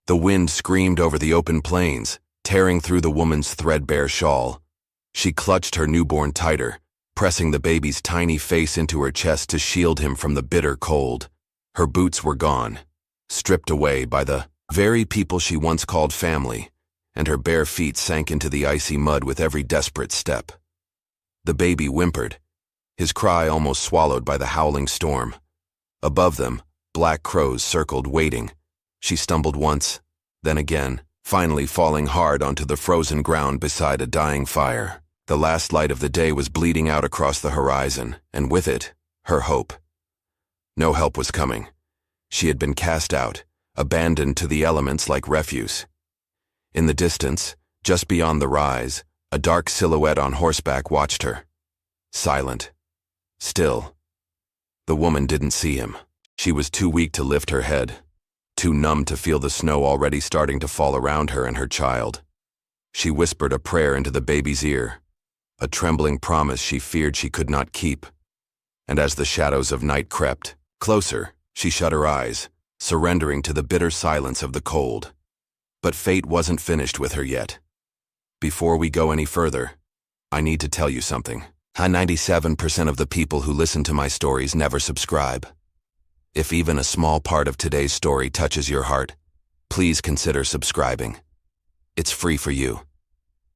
The wind screamed over the open plains, tearing through the woman's threadbare shawl. She clutched her newborn tighter, pressing the baby's tiny face into her chest to shield him from the bitter cold. Her boots were gone, stripped away by the very people she once called family, and her bare feet sank into the icy mud with every desperate step. The baby whimpered, his cry almost swallowed by the howling storm. Above them, black crows circled, waiting. She stumbled once, then again, finally falling hard onto the frozen ground beside a dying fire. The last light of the day was bleeding out across the horizon, and with it, her hope. No help was coming. She had been cast out, abandoned to the elements like refuse. In the distance, just beyond the rise, a dark silhouette on horseback watched her. Silent. Still. The woman didn't see him. She was too weak to lift her head, too numb to feel the snow already starting to fall around her and her child. She whispered a prayer into the baby's ear, a trembling promise she feared she could not keep. And as the shadows of night crept closer, she shut her eyes, surrendering to the bitter silence of the cold. But fate wasn't finished with her yet. Before we go any further, I need to tell you something. 97% of the people who listen to my stories never subscribe. If even a small part of today's story touches your heart, please consider subscribing. It's free for you,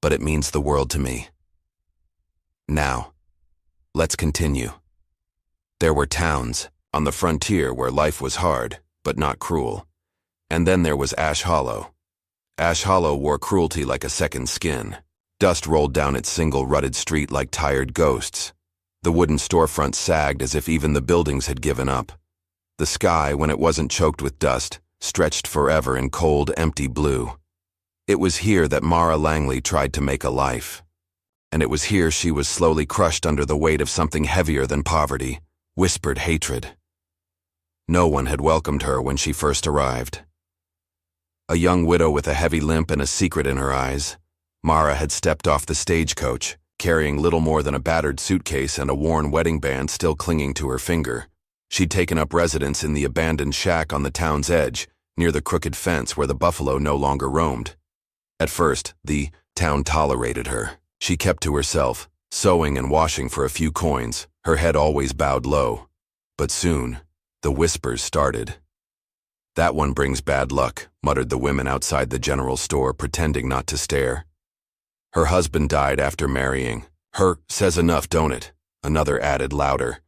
but it means the world to me. Now, let's continue. There were towns on the frontier where life was hard, but not cruel. And then there was Ash Hollow. Ash Hollow wore cruelty like a second skin. Dust rolled down its single rutted street like tired ghosts. The wooden storefronts sagged as if even the buildings had given up. The sky, when it wasn't choked with dust, stretched forever in cold, empty blue. It was here that Mara Langley tried to make a life. And it was here she was slowly crushed under the weight of something heavier than poverty, whispered hatred. No one had welcomed her when she first arrived. A young widow with a heavy limp and a secret in her eyes, Mara had stepped off the stagecoach, carrying little more than a battered suitcase and a worn wedding band still clinging to her finger. She'd taken up residence in the abandoned shack on the town's edge, near the crooked fence where the buffalo no longer roamed. At first, the town tolerated her. She kept to herself, sewing and washing for a few coins, her head always bowed low. But soon, the whispers started. "That one brings bad luck," muttered the women outside the general store, pretending not to stare. "Her husband died after marrying. Her says enough, don't it?" Another added louder.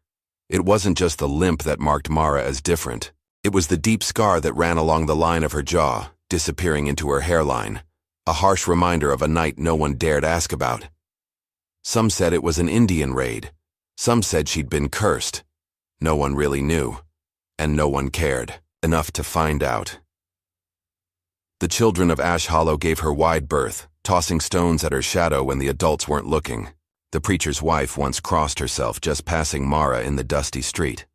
It wasn't just the limp that marked Mara as different. It was the deep scar that ran along the line of her jaw, disappearing into her hairline, a harsh reminder of a night no one dared ask about. Some said it was an Indian raid. Some said she'd been cursed. No one really knew, and no one cared enough to find out. The children of Ash Hollow gave her wide berth, tossing stones at her shadow when the adults weren't looking. The preacher's wife once crossed herself just passing Mara in the dusty street.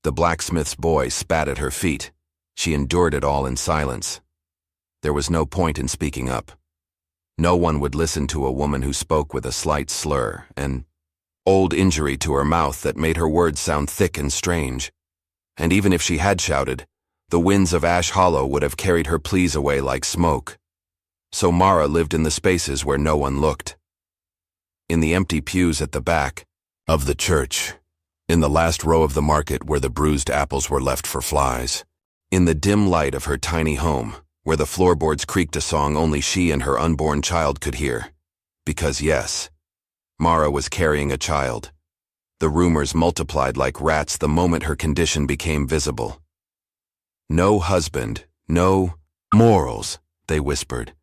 The blacksmith's boy spat at her feet. She endured it all in silence. There was no point in speaking up. No one would listen to a woman who spoke with a slight slur, an old injury to her mouth that made her words sound thick and strange. And even if she had shouted, the winds of Ash Hollow would have carried her pleas away like smoke. So Mara lived in the spaces where no one looked. In the empty pews at the back of the church, in the last row of the market where the bruised apples were left for flies, in the dim light of her tiny home, where the floorboards creaked a song only she and her unborn child could hear. Because yes, Mara was carrying a child. The rumors multiplied like rats the moment her condition became visible. "No husband, no morals," they whispered.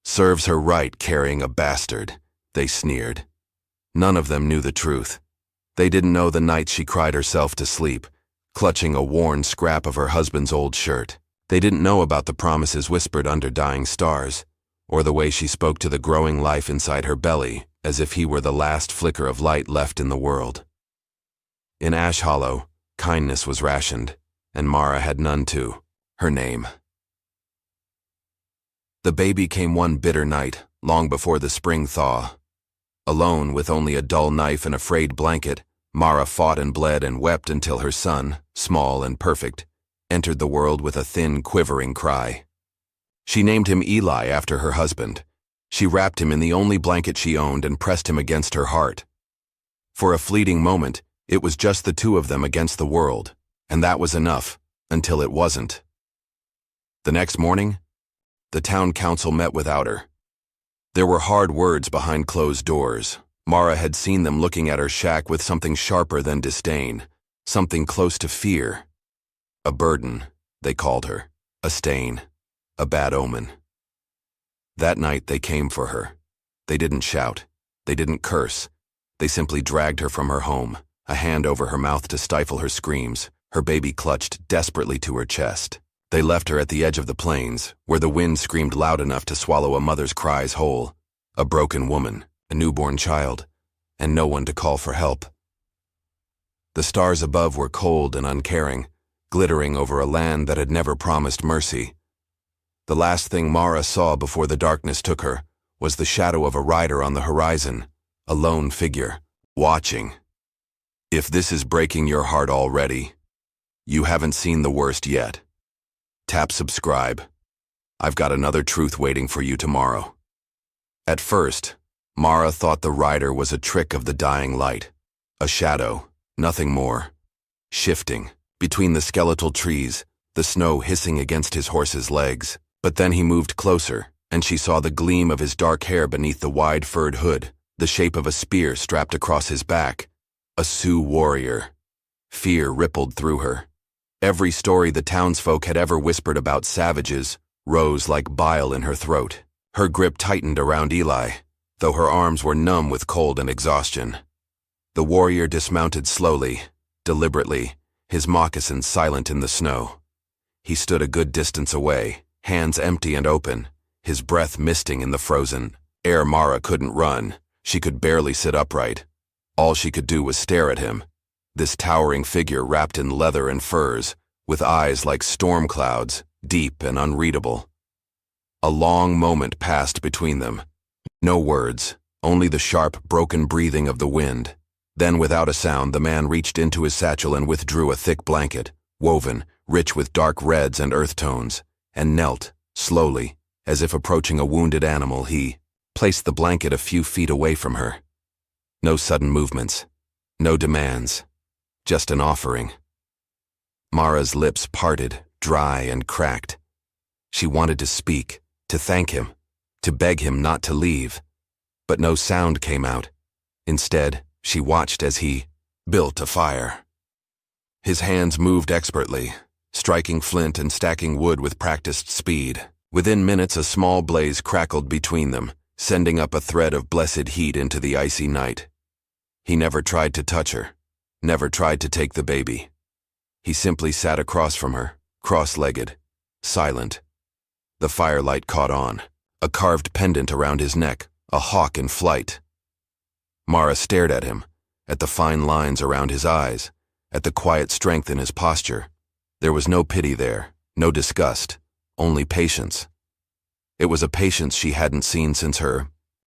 "Serves her right carrying a bastard," they sneered. None of them knew the truth. They didn't know the nights she cried herself to sleep, clutching a worn scrap of her husband's old shirt. They didn't know about the promises whispered under dying stars, or the way she spoke to the growing life inside her belly as if he were the last flicker of light left in the world. In Ash Hollow, kindness was rationed, and Mara had none to her name. The baby came one bitter night, long before the spring thaw. Alone, with only a dull knife and a frayed blanket, Mara fought and bled and wept until her son, small and perfect, entered the world with a thin, quivering cry. She named him Eli after her husband. She wrapped him in the only blanket she owned and pressed him against her heart. For a fleeting moment, it was just the two of them against the world, and that was enough, until it wasn't. The next morning, the town council met without her. There were hard words behind closed doors. Mara had seen them looking at her shack with something sharper than disdain, something close to fear. A burden, they called her, a stain, a bad omen. That night they came for her. They didn't shout. They didn't curse. They simply dragged her from her home, a hand over her mouth to stifle her screams, her baby clutched desperately to her chest. They left her at the edge of the plains, where the wind screamed loud enough to swallow a mother's cries whole. A broken woman, a newborn child, and no one to call for help. The stars above were cold and uncaring, glittering over a land that had never promised mercy. The last thing Mara saw before the darkness took her was the shadow of a rider on the horizon, a lone figure, watching. If this is breaking your heart already, you haven't seen the worst yet. Tap subscribe. I've got another truth waiting for you tomorrow. At first, Mara thought the rider was a trick of the dying light, a shadow, nothing more. Shifting, between the skeletal trees, the snow hissing against his horse's legs. But then he moved closer, and she saw the gleam of his dark hair beneath the wide furred hood, the shape of a spear strapped across his back. A Sioux warrior. Fear rippled through her. Every story the townsfolk had ever whispered about savages rose like bile in her throat. Her grip tightened around Eli, though her arms were numb with cold and exhaustion. The warrior dismounted slowly, deliberately, his moccasins silent in the snow. He stood a good distance away, hands empty and open, his breath misting in the frozen air. Mara couldn't run. She could barely sit upright. All she could do was stare at him, this towering figure wrapped in leather and furs, with eyes like storm clouds, deep and unreadable. A long moment passed between them. No words, only the sharp, broken breathing of the wind. Then, without a sound, the man reached into his satchel and withdrew a thick blanket, woven, rich with dark reds and earth tones, and knelt, slowly, as if approaching a wounded animal. He placed the blanket a few feet away from her. No sudden movements, no demands, just an offering. Mara's lips parted, dry and cracked. She wanted to speak, to thank him, to beg him not to leave, but no sound came out. Instead, she watched as he built a fire. His hands moved expertly, striking flint and stacking wood with practiced speed. Within minutes, a small blaze crackled between them, sending up a thread of blessed heat into the icy night. He never tried to touch her, never tried to take the baby. He simply sat across from her, cross-legged, silent. The firelight caught on, a carved pendant around his neck, a hawk in flight. Mara stared at him, at the fine lines around his eyes, at the quiet strength in his posture. There was no pity there, no disgust, only patience. It was a patience she hadn't seen since her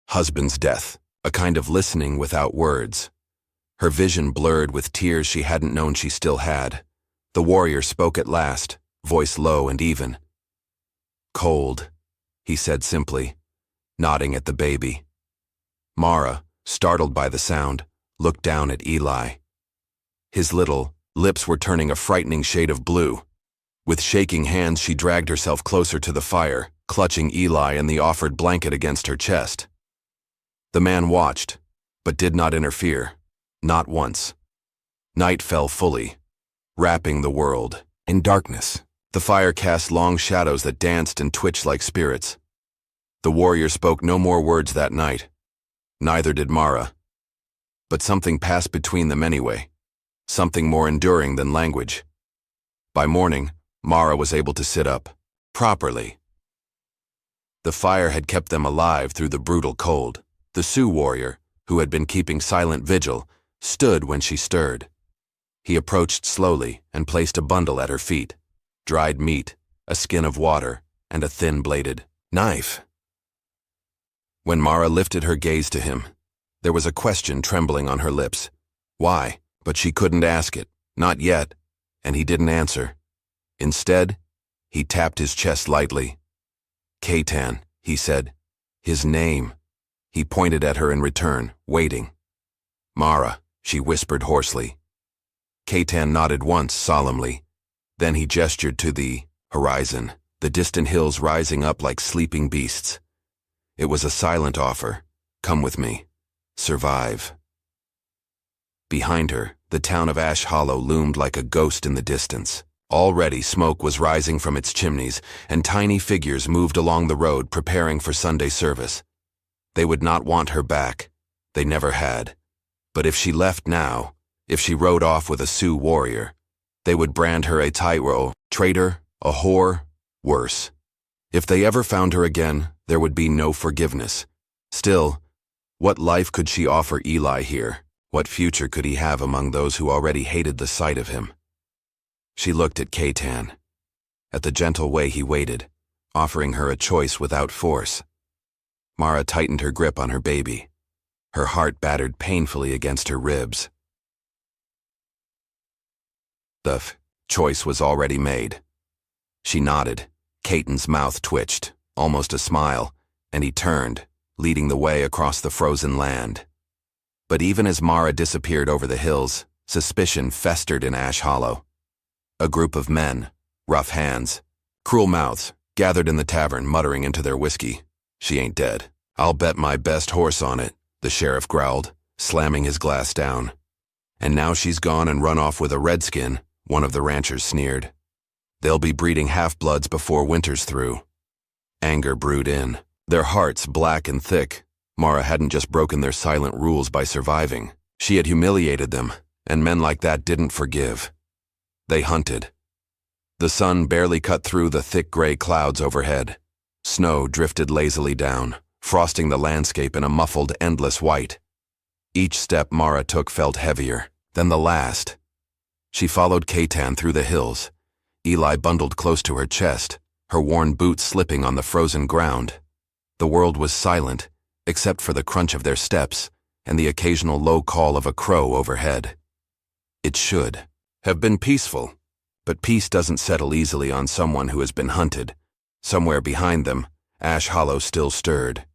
husband's death, a kind of listening without words. Her vision blurred with tears she hadn't known she still had. The warrior spoke at last, voice low and even. "Cold," he said simply, nodding at the baby. Mara, startled by the sound, looked down at Eli. His little lips were turning a frightening shade of blue. With shaking hands, she dragged herself closer to the fire, clutching Eli and the offered blanket against her chest. The man watched, but did not interfere, not once. Night fell fully, wrapping the world in darkness. The fire cast long shadows that danced and twitched like spirits. The warrior spoke no more words that night. Neither did Mara. But something passed between them anyway, something more enduring than language. By morning, Mara was able to sit up, properly. The fire had kept them alive through the brutal cold. The Sioux warrior, who had been keeping silent vigil, stood when she stirred. He approached slowly and placed a bundle at her feet. Dried meat, a skin of water, and a thin-bladed knife. When Mara lifted her gaze to him, there was a question trembling on her lips. Why? But she couldn't ask it, not yet, and he didn't answer. Instead, he tapped his chest lightly. Cheyenne, he said. His name. He pointed at her in return, waiting. Mara, she whispered hoarsely. Cheyenne nodded once solemnly. Then he gestured to the horizon, the distant hills rising up like sleeping beasts. It was a silent offer. Come with me. Survive. Behind her, the town of Ash Hollow loomed like a ghost in the distance. Already smoke was rising from its chimneys, and tiny figures moved along the road preparing for Sunday service. They would not want her back. They never had. But if she left now, if she rode off with a Sioux warrior, they would brand her a tyro, traitor, a whore, worse. If they ever found her again, there would be no forgiveness. Still, what life could she offer Eli here? What future could he have among those who already hated the sight of him? She looked at Cheyenne, at the gentle way he waited, offering her a choice without force. Mara tightened her grip on her baby. Her heart battered painfully against her ribs. The choice was already made. She nodded. Cayetan's mouth twitched, almost a smile, and he turned, leading the way across the frozen land. But even as Mara disappeared over the hills, suspicion festered in Ash Hollow. A group of men, rough hands, cruel mouths, gathered in the tavern muttering into their whiskey. She ain't dead. I'll bet my best horse on it, the sheriff growled, slamming his glass down. And now she's gone and run off with a redskin, one of the ranchers sneered. They'll be breeding half-bloods before winter's through. Anger brewed in, their hearts black and thick. Mara hadn't just broken their silent rules by surviving. She had humiliated them, and men like that didn't forgive. They hunted. The sun barely cut through the thick gray clouds overhead. Snow drifted lazily down, frosting the landscape in a muffled, endless white. Each step Mara took felt heavier than the last. She followed Cheyenne through the hills, Eli bundled close to her chest, her worn boots slipping on the frozen ground. The world was silent, except for the crunch of their steps and the occasional low call of a crow overhead. It should have been peaceful, but peace doesn't settle easily on someone who has been hunted. Somewhere behind them, Ash Hollow still stirred.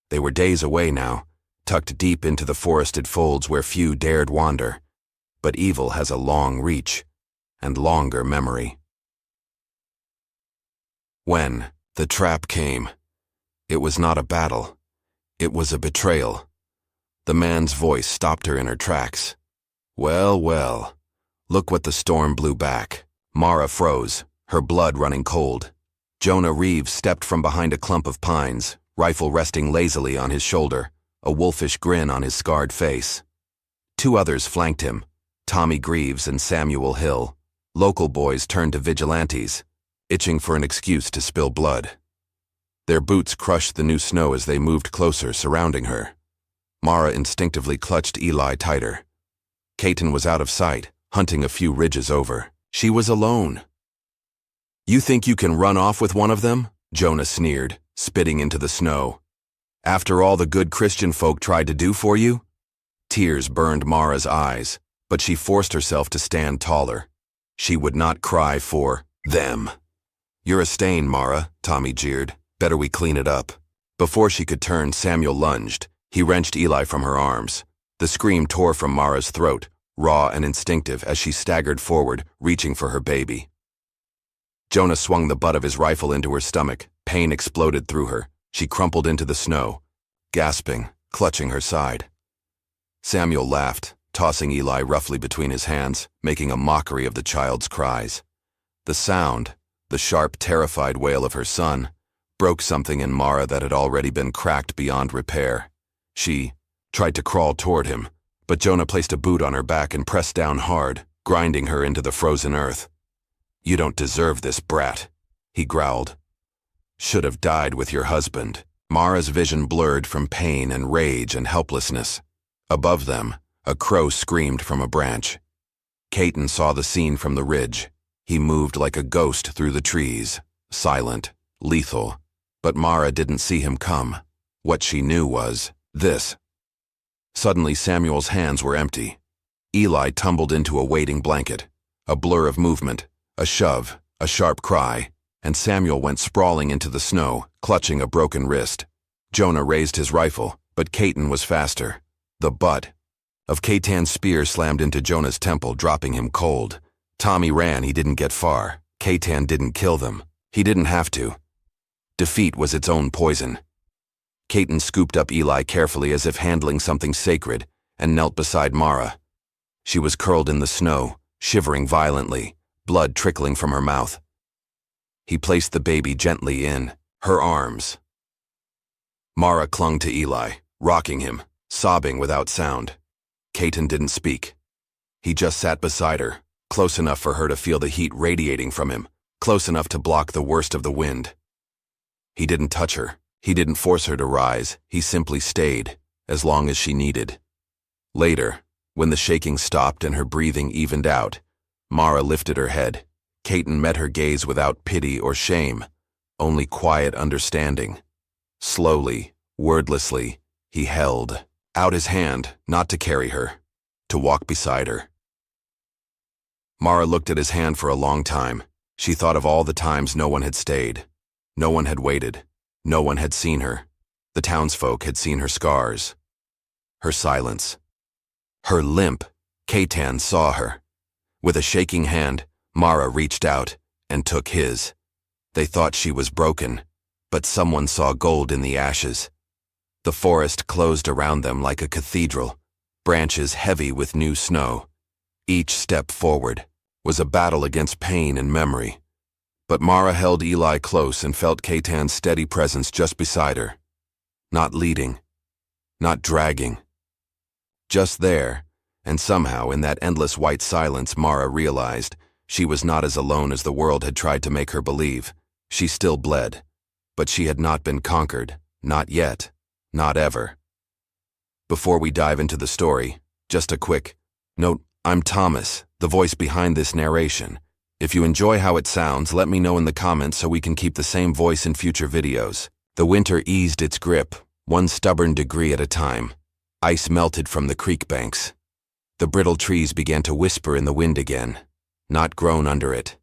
They were days away now, tucked deep into the forested folds where few dared wander. But evil has a long reach, and longer memory. When the trap came, it was not a battle. It was a betrayal. The man's voice stopped her in her tracks. Well, well, look what the storm blew back. Mara froze, her blood running cold. Jonah Reeves stepped from behind a clump of pines, rifle resting lazily on his shoulder, a wolfish grin on his scarred face. Two others flanked him, Tommy Greaves and Samuel Hill. Local boys turned to vigilantes, itching for an excuse to spill blood. Their boots crushed the new snow as they moved closer, surrounding her. Mara instinctively clutched Eli tighter. Cheyenne was out of sight, hunting a few ridges over. She was alone. You think you can run off with one of them? Jonah sneered, spitting into the snow. After all the good Christian folk tried to do for you? Tears burned Mara's eyes, but she forced herself to stand taller. She would not cry for them. You're a stain, Mara, Tommy jeered. Better we clean it up. Before she could turn, Samuel lunged. He wrenched Eli from her arms. The scream tore from Mara's throat, raw and instinctive as she staggered forward, reaching for her baby. Jonah swung the butt of his rifle into her stomach. Pain exploded through her. She crumpled into the snow, gasping, clutching her side. Samuel laughed, tossing Eli roughly between his hands, making a mockery of the child's cries. The sound, the sharp, terrified wail of her son, broke something in Mara that had already been cracked beyond repair. She tried to crawl toward him, but Jonah placed a boot on her back and pressed down hard, grinding her into the frozen earth. You don't deserve this, brat, he growled. Should have died with your husband. Mara's vision blurred from pain and rage and helplessness. Above them, a crow screamed from a branch. Cheyenne saw the scene from the ridge. He moved like a ghost through the trees, silent, lethal. But Mara didn't see him come. What she knew was this. Suddenly Samuel's hands were empty. Eli tumbled into a waiting blanket. A blur of movement, a shove, a sharp cry, and Samuel went sprawling into the snow, clutching a broken wrist. Jonah raised his rifle, but Caton was faster. The butt of Caton's spear slammed into Jonah's temple, dropping him cold. Tommy ran, he didn't get far. Caton didn't kill them. He didn't have to. Defeat was its own poison. Caton scooped up Eli carefully as if handling something sacred, and knelt beside Mara. She was curled in the snow, shivering violently, blood trickling from her mouth. He placed the baby gently in her arms. Mara clung to Eli, rocking him, sobbing without sound. Caton didn't speak. He just sat beside her, close enough for her to feel the heat radiating from him, close enough to block the worst of the wind. He didn't touch her. He didn't force her to rise. He simply stayed, as long as she needed. Later, when the shaking stopped and her breathing evened out, Mara lifted her head. Caton met her gaze without pity or shame, only quiet understanding. Slowly, wordlessly, he held out his hand, not to carry her, to walk beside her. Mara looked at his hand for a long time. She thought of all the times no one had stayed. No one had waited. No one had seen her. The townsfolk had seen her scars. Her silence. Her limp. Caton saw her. With a shaking hand, Mara reached out and took his. They thought she was broken, but someone saw gold in the ashes. The forest closed around them like a cathedral, branches heavy with new snow. Each step forward was a battle against pain and memory. But Mara held Eli close and felt Caton's steady presence just beside her. Not leading, not dragging. Just there, and somehow in that endless white silence Mara realized she was not as alone as the world had tried to make her believe. She still bled, but she had not been conquered, not yet, not ever. Before we dive into the story, just a quick note. I'm Thomas, the voice behind this narration. If you enjoy how it sounds, let me know in the comments so we can keep the same voice in future videos. The winter eased its grip, one stubborn degree at a time. Ice melted from the creek banks. The brittle trees began to whisper in the wind again, not grown under it.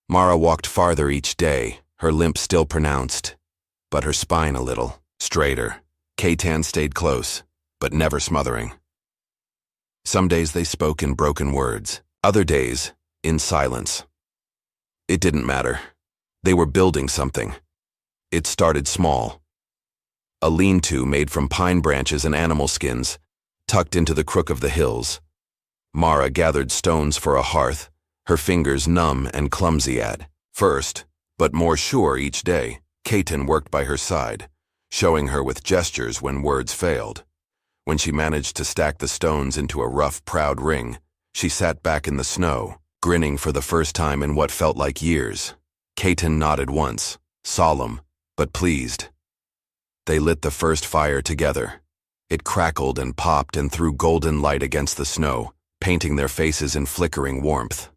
Mara walked farther each day, her limp still pronounced, but her spine a little straighter. Caton stayed close, but never smothering. Some days they spoke in broken words, other days in silence. It didn't matter. They were building something. It started small. A lean-to made from pine branches and animal skins, tucked into the crook of the hills. Mara gathered stones for a hearth, her fingers numb and clumsy at first, but more sure each day. Caton worked by her side, showing her with gestures when words failed. When she managed to stack the stones into a rough, proud ring, she sat back in the snow, grinning for the first time in what felt like years. Caton nodded once, solemn, but pleased. They lit the first fire together. It crackled and popped and threw golden light against the snow, painting their faces in flickering warmth.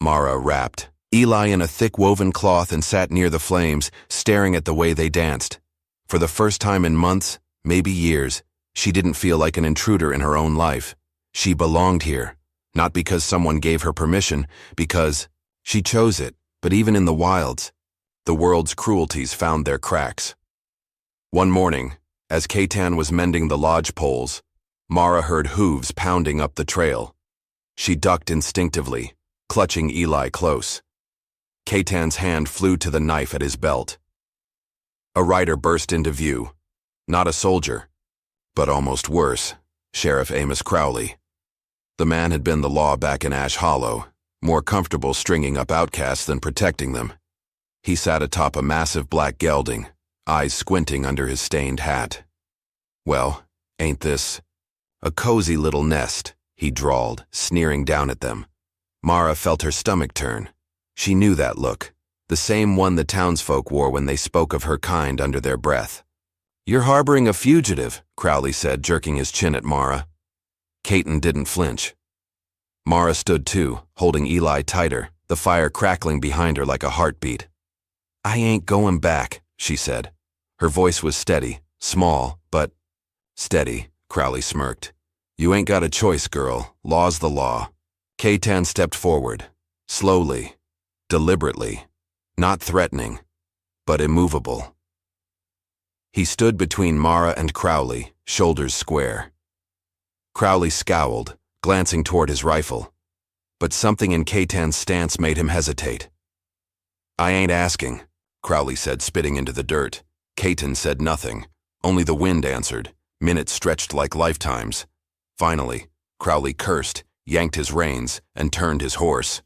Mara wrapped Eli in a thick woven cloth and sat near the flames, staring at the way they danced. For the first time in months, maybe years, she didn't feel like an intruder in her own life. She belonged here, not because someone gave her permission, because she chose it. But even in the wilds, the world's cruelties found their cracks. One morning, as Caton was mending the lodge poles, Mara heard hooves pounding up the trail. She ducked instinctively, clutching Eli close. Caton's hand flew to the knife at his belt. A rider burst into view. Not a soldier, but almost worse, Sheriff Amos Crowley. The man had been the law back in Ash Hollow, more comfortable stringing up outcasts than protecting them. He sat atop a massive black gelding, eyes squinting under his stained hat. "Well, ain't this a cozy little nest?" he drawled, sneering down at them. Mara felt her stomach turn. She knew that look, the same one the townsfolk wore when they spoke of her kind under their breath. "You're harboring a fugitive," Crowley said, jerking his chin at Mara. Caton didn't flinch. Mara stood too, holding Eli tighter, the fire crackling behind her like a heartbeat. "I ain't going back," she said. Her voice was steady, small, but steady. Crowley smirked. "You ain't got a choice, girl. Law's the law." Caton stepped forward, slowly, deliberately. Not threatening, but immovable. He stood between Mara and Crowley, shoulders square. Crowley scowled, glancing toward his rifle, but something in Cayetan's stance made him hesitate. "I ain't asking," Crowley said, spitting into the dirt. Cayetan said nothing. Only the wind answered. Minutes stretched like lifetimes. Finally, Crowley cursed, yanked his reins, and turned his horse.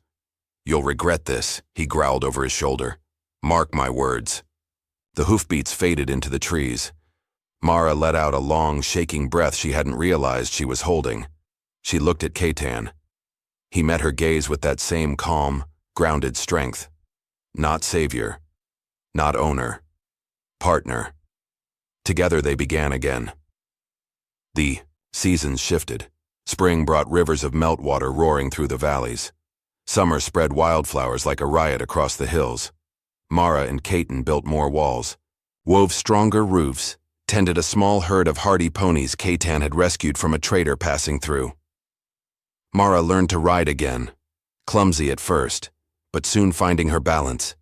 "You'll regret this," he growled over his shoulder. "Mark my words." The hoofbeats faded into the trees. Mara let out a long, shaking breath she hadn't realized she was holding. She looked at Cayetan. He met her gaze with that same calm, grounded strength. Not savior. Not owner. Partner. Together they began again. The seasons shifted. Spring brought rivers of meltwater roaring through the valleys. Summer spread wildflowers like a riot across the hills. Mara and Cayetan built more walls, wove stronger roofs, tended a small herd of hardy ponies Cayetan had rescued from a trader passing through. Mara learned to ride again, clumsy at first, but soon finding her balance.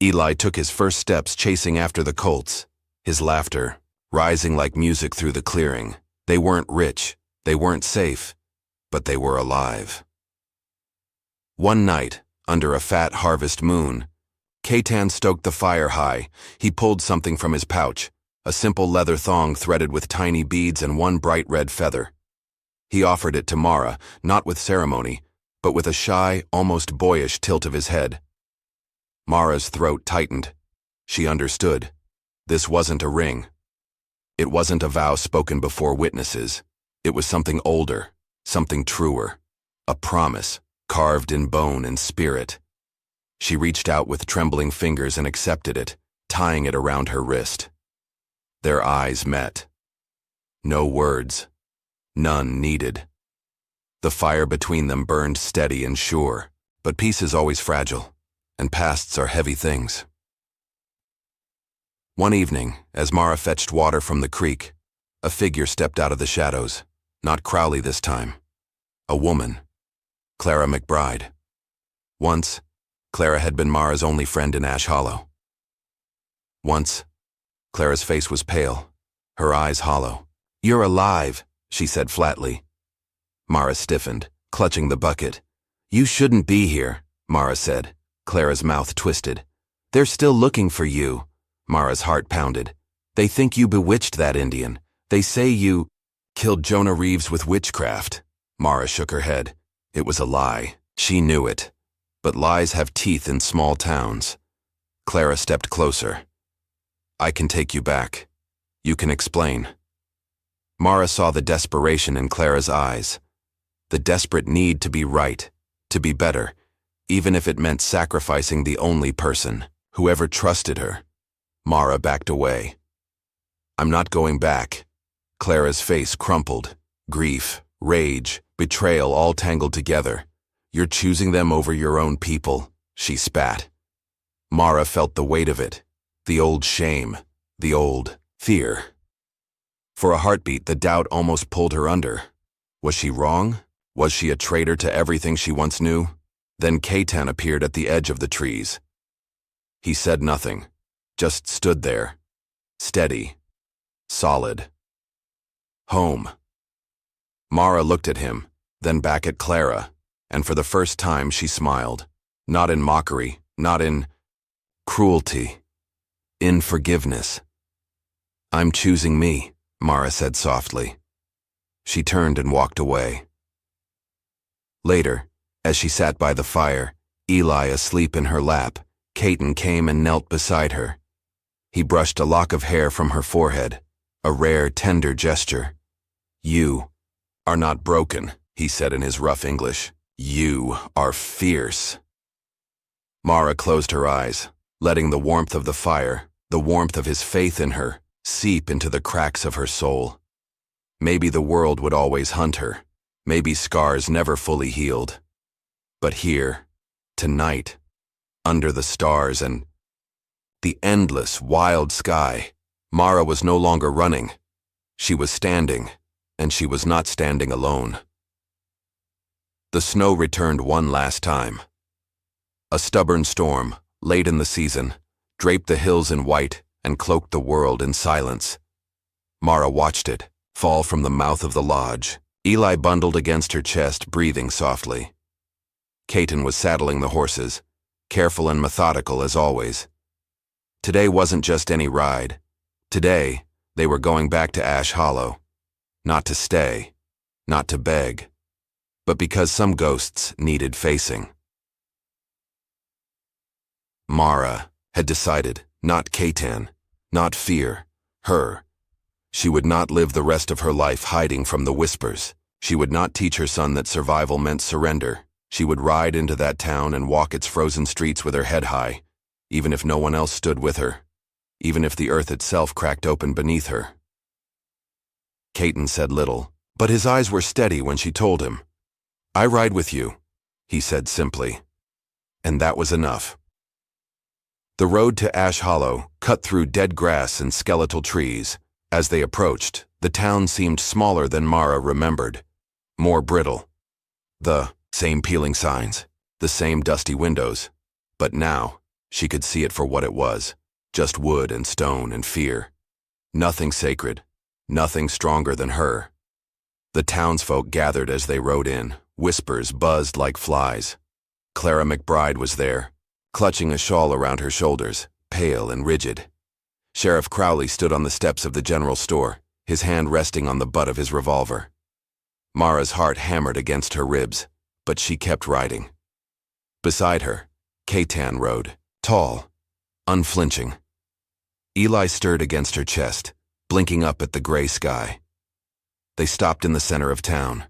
Eli took his first steps chasing after the colts, his laughter rising like music through the clearing. They weren't rich, they weren't safe, but they were alive. One night, under a fat harvest moon, Cayetan stoked the fire high. He pulled something from his pouch, a simple leather thong threaded with tiny beads and one bright red feather. He offered it to Mara, not with ceremony, but with a shy, almost boyish tilt of his head. Mara's throat tightened. She understood. This wasn't a ring. It wasn't a vow spoken before witnesses. It was something older, something truer, a promise carved in bone and spirit. She reached out with trembling fingers and accepted it, tying it around her wrist. Their eyes met. No words. None needed. The fire between them burned steady and sure, but peace is always fragile, and pasts are heavy things. One evening, as Mara fetched water from the creek, a figure stepped out of the shadows. Not Crowley this time. A woman. Clara McBride. Once, Clara had been Mara's only friend in Ash Hollow. Once, Clara's face was pale, her eyes hollow. "You're alive," she said flatly. Mara stiffened, clutching the bucket. "You shouldn't be here," Mara said. Clara's mouth twisted. "They're still looking for you." Mara's heart pounded. "They think you bewitched that Indian. They say you killed Jonah Reeves with witchcraft." Mara shook her head. It was a lie. She knew it. But lies have teeth in small towns. Clara stepped closer. "I can take you back. You can explain." Mara saw the desperation in Clara's eyes. The desperate need to be right, to be better, even if it meant sacrificing the only person who ever trusted her. Mara backed away. "I'm not going back." Clara's face crumpled. Grief, rage, betrayal all tangled together. "You're choosing them over your own people," she spat. Mara felt the weight of it, the old shame, the old fear. For a heartbeat, the doubt almost pulled her under. Was she wrong? Was she a traitor to everything she once knew? Then Cayetan appeared at the edge of the trees. He said nothing, just stood there, steady, solid. Home. Mara looked at him, then back at Clara, and for the first time she smiled. Not in mockery, not in cruelty, in forgiveness. "I'm choosing me," Mara said softly. She turned and walked away. Later, as she sat by the fire, Eli asleep in her lap, Cayetan came and knelt beside her. He brushed a lock of hair from her forehead, a rare, tender gesture. "You are not broken," he said in his rough English. "You are fierce." Mara closed her eyes, letting the warmth of the fire, the warmth of his faith in her, seep into the cracks of her soul. Maybe the world would always hunt her. Maybe scars never fully healed. But here, tonight, under the stars and the endless, wild sky, Mara was no longer running. She was standing, and she was not standing alone. The snow returned one last time. A stubborn storm, late in the season, draped the hills in white and cloaked the world in silence. Mara watched it fall from the mouth of the lodge, Eli bundled against her chest, breathing softly. Cheyenne was saddling the horses, careful and methodical as always. Today wasn't just any ride. Today, they were going back to Ash Hollow. Not to stay, not to beg, but because some ghosts needed facing. Mara had decided, not Cheyenne, not fear, her. She would not live the rest of her life hiding from the whispers. She would not teach her son that survival meant surrender. She would ride into that town and walk its frozen streets with her head high, even if no one else stood with her, even if the earth itself cracked open beneath her. Cheyenne said little, but his eyes were steady when she told him. "I ride with you," he said simply. And that was enough. The road to Ash Hollow cut through dead grass and skeletal trees. As they approached, the town seemed smaller than Mara remembered, more brittle. The same peeling signs, the same dusty windows, but now she could see it for what it was, just wood and stone and fear. Nothing sacred, nothing stronger than her. The townsfolk gathered as they rode in, whispers buzzed like flies. Clara McBride was there, clutching a shawl around her shoulders, pale and rigid. Sheriff Crowley stood on the steps of the general store, his hand resting on the butt of his revolver. Mara's heart hammered against her ribs, but she kept riding. Beside her, Cheyenne rode, tall, unflinching. Eli stirred against her chest, blinking up at the gray sky. They stopped in the center of town.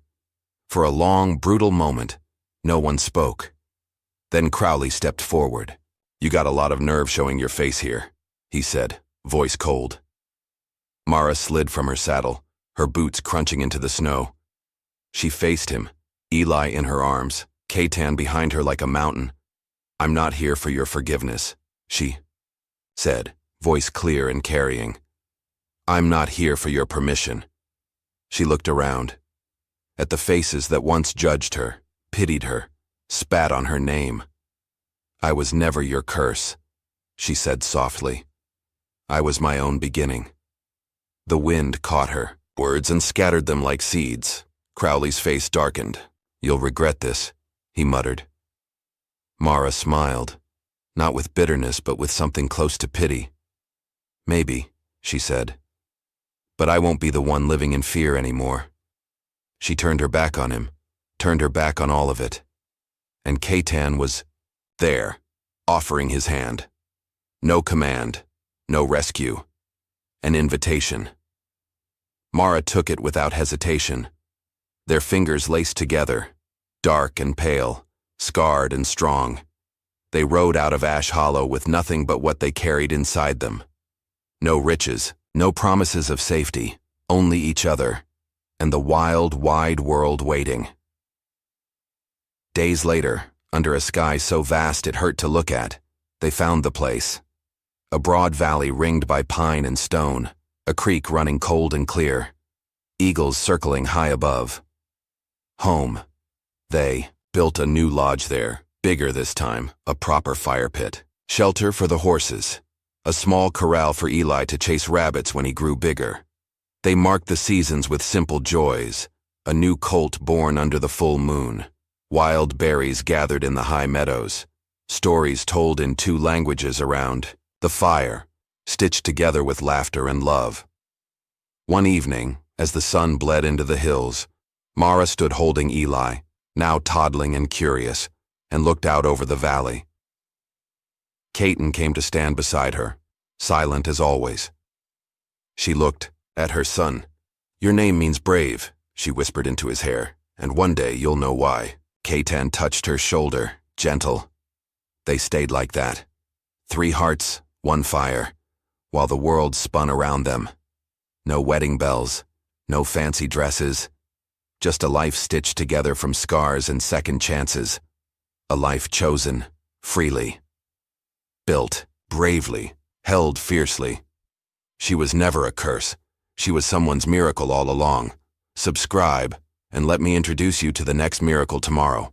For a long, brutal moment, no one spoke. Then Crowley stepped forward. "You got a lot of nerve showing your face here," he said, voice cold. Mara slid from her saddle, her boots crunching into the snow. She faced him, Eli in her arms, Cheyenne behind her like a mountain. "I'm not here for your forgiveness," she said, voice clear and carrying. "I'm not here for your permission." She looked around, at the faces that once judged her, pitied her, spat on her name. "I was never your curse," she said softly. "I was my own beginning." The wind caught her words and scattered them like seeds. Crowley's face darkened. "You'll regret this," he muttered. Mara smiled, not with bitterness but with something close to pity. "Maybe," she said. "But I won't be the one living in fear anymore." She turned her back on him, turned her back on all of it. And Cheyenne was there, offering his hand. No command, no rescue. An invitation. Mara took it without hesitation. Their fingers laced together, dark and pale, scarred and strong. They rode out of Ash Hollow with nothing but what they carried inside them. No riches, no promises of safety, only each other, and the wild, wide world waiting. Days later, under a sky so vast it hurt to look at, they found the place. A broad valley ringed by pine and stone, a creek running cold and clear, eagles circling high above. Home. They built a new lodge there, bigger this time, a proper fire pit, shelter for the horses, a small corral for Eli to chase rabbits when he grew bigger. They marked the seasons with simple joys, a new colt born under the full moon, wild berries gathered in the high meadows, stories told in 2 languages around the fire, stitched together with laughter and love. One evening, as the sun bled into the hills, Mara stood holding Eli, now toddling and curious, and looked out over the valley. Cheyenne came to stand beside her, silent as always. She looked at her son. "Your name means brave," she whispered into his hair, "and one day you'll know why." Cheyenne touched her shoulder, gentle. They stayed like that. 3 hearts, 1 fire, while the world spun around them. No wedding bells, no fancy dresses, just a life stitched together from scars and second chances. A life chosen, freely. Built, bravely, held fiercely. She was never a curse. She was someone's miracle all along. Subscribe, and let me introduce you to the next miracle tomorrow.